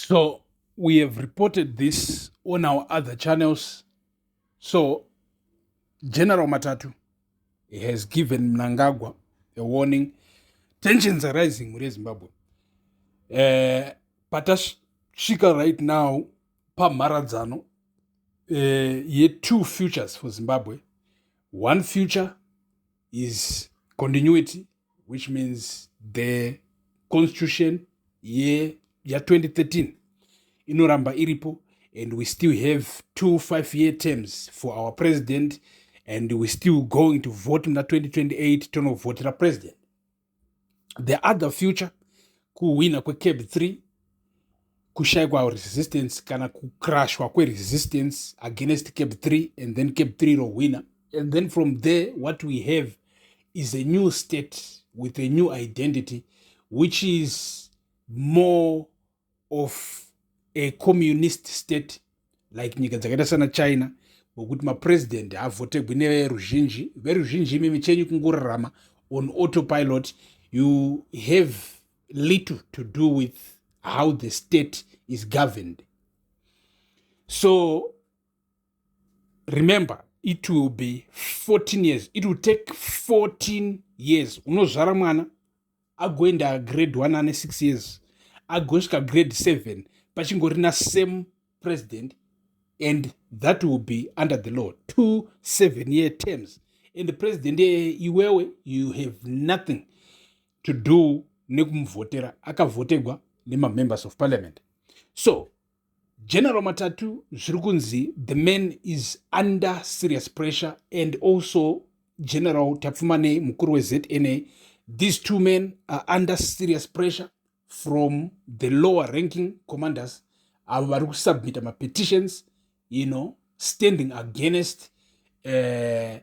So we have reported this on our other channels. So General Matatu has given Mnangagwa a warning. Tensions are rising in Zimbabwe. Patashika right now, pamharadzano, two futures for Zimbabwe. One future is continuity, which means the constitution year 2013 inoramba iripo, and we still have 2 5-year terms for our president, and we're still going to vote in the 2028 to vote the president. The other future kuwina kwe CAB3, kushayikwa resistance kana kucrashwa kwe resistance against CAB3, and then CAB3 ro winner, and then from there what we have is a new state with a new identity, which is more of a communist state, like nyika dzakaita sana China, wokuti mapresident avotegwe neveruzhinji. Veruzhinji imi chenyu kungorarama on autopilot. You have little to do with how the state is governed. So remember, it will be 14 years. It will take 14 years. Unozvara mwana agoenda grade 1 ane 6 years, agosvika grade 7 pachingorina same president, and that will be under the law 2 7-year terms. And the president iwewe, you have nothing to do nekumvotera, akavotegwa nema-members of parliament. So General Matatu zvirukunzi, the man is under serious pressure, and also General Tapfumane mukuru weZNA. These two men are under serious pressure from the lower ranking commanders. Vari kusubmita petitions, standing against the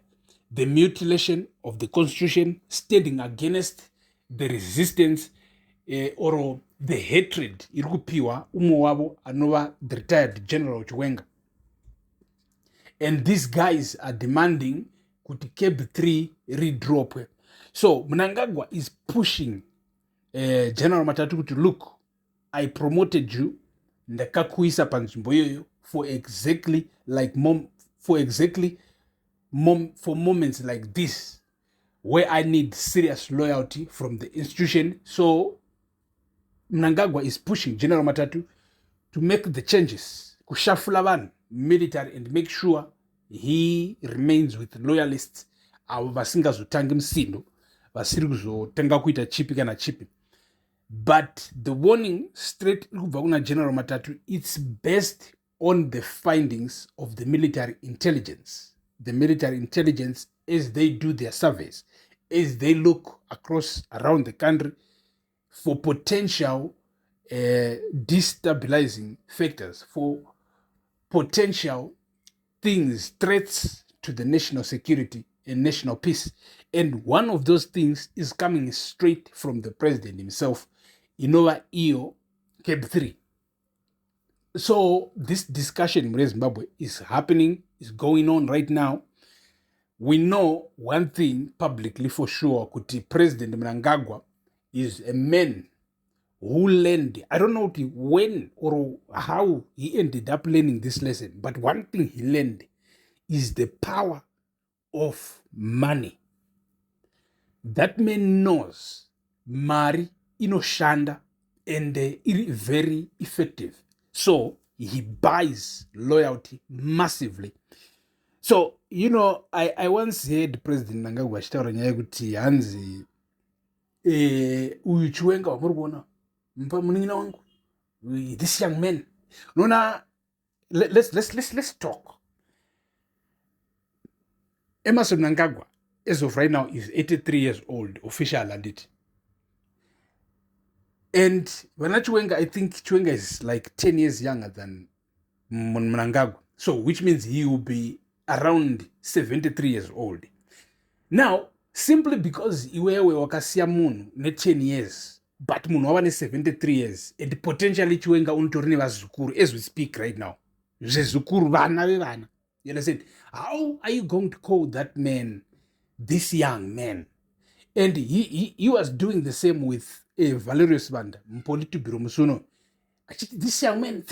mutilation of the constitution, standing against the resistance or the hatred iri kupiwa umwe wavo anova the retired General Chiwenga. And these guys are demanding kuti CAB3 redropwe. So Mnangagwa is pushing General Matatu kuti, look, I promoted you ndakakuisa panzvimbo iyoyo for moments like this, where I need serious loyalty from the institution. So Mnangagwa is pushing General Matatu to make the changes, kushafula vanhu military, and make sure he remains with loyalists avo vasingazotangi misindo, vasiri kuzotenga kuita chipi kana chipi. But the warning straight iri kubva kuna General Matatu, it's based on the findings of the military intelligence. The military intelligence, as they do their surveys, as they look around the country for potential destabilizing factors, for potential things, threats to the national security and national peace. And one of those things is coming straight from the president himself, Inova Iyo CAB3. So this discussion in Zimbabwe is happening, is going on right now. We know one thing publicly for sure, kuti President Mnangagwa is a man who learned, I don't know when or how he ended up learning this lesson, but one thing he learned is the power of money. That man knows mari inoshanda and very effective. So he buys loyalty massively. So, I once heard President Mnangagwa achitaura nyaya kuti hanzi uyu Chiwenga wamuri kuona munin'ina wangu, this young man. Nona, let's talk. Emerson Mnangagwa, as of right now, is 83 years old, official and it. And when Chiwenga, I think Chiwenga is like 10 years younger than Mnangagwa. So, which means he will be around 73 years old. Now, simply because iwewe wakasiya munhu ne-10 years, but munhu wava ne-73 years, and potentially Chiwenga unotori nevazukuru as we speak right now. Zvezukuru vana vevana. You understand? How are you going to call that man this young man? And he was doing the same with Valerius Banda, Mpolitubiro Musuno. Actually, this young man,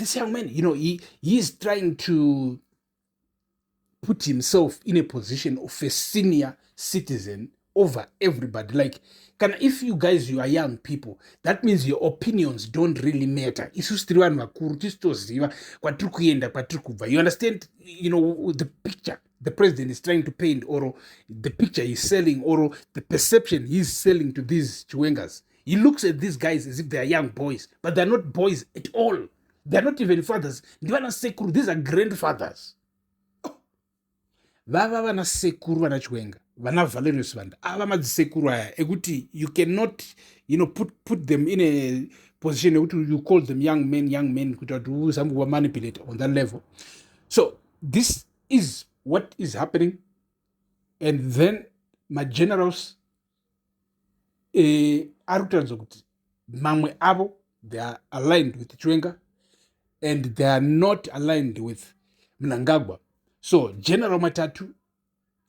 he is trying to put himself in a position of a senior citizen over everybody. Like, if you guys, you are young people, that means your opinions don't really matter. You understand, the picture the president is trying to paint, or the picture he's selling, or the perception he's selling to these Chiwengas. He looks at these guys as if they are young boys, but they're not boys at all. They're not even fathers. These are grandfathers. Vava vana sekuru vana Chiwenga, vana Valerius Vanda, ava madzisekuru aya ekuti you cannot put them in a position ekuti you call them young men kuti vati uzambo manipulate on that level. So this is what is happening. And then my generals arutaridza kuti mamwe avo they are aligned with Chiwenga and they are not aligned with Mnangagwa. So General Matatu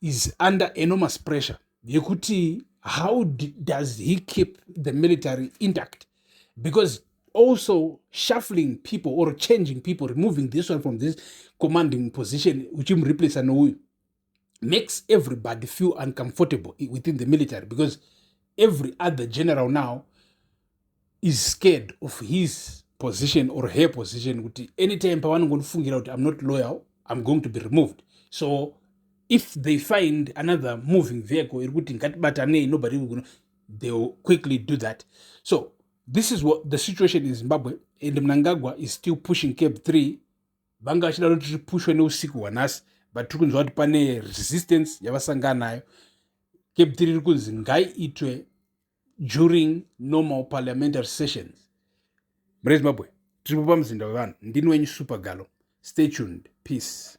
is under enormous pressure. Yekuti, how does he keep the military intact? Because also shuffling people or changing people, removing this one from this commanding position, which him replace Anoui, makes everybody feel uncomfortable within the military, because every other general now is scared of his position or her position. Anytime I'm not loyal, I'm going to be removed. So if they find another moving vehicle, nobody will, they will quickly do that. So this is what the situation in Zimbabwe. And Mnangagwa is still pushing CAB3. Banga achida kuti pushwe neusiku wanasi, but tikunzwa kuti pane resistance yavasangana nayo. CAB3 iri kunzi ngaiitwe during normal parliamentary sessions. Mre Zimbabwe, tiripo pamuzinda wevanhu. Ndini wenyu Super Galo. Stay tuned. Peace.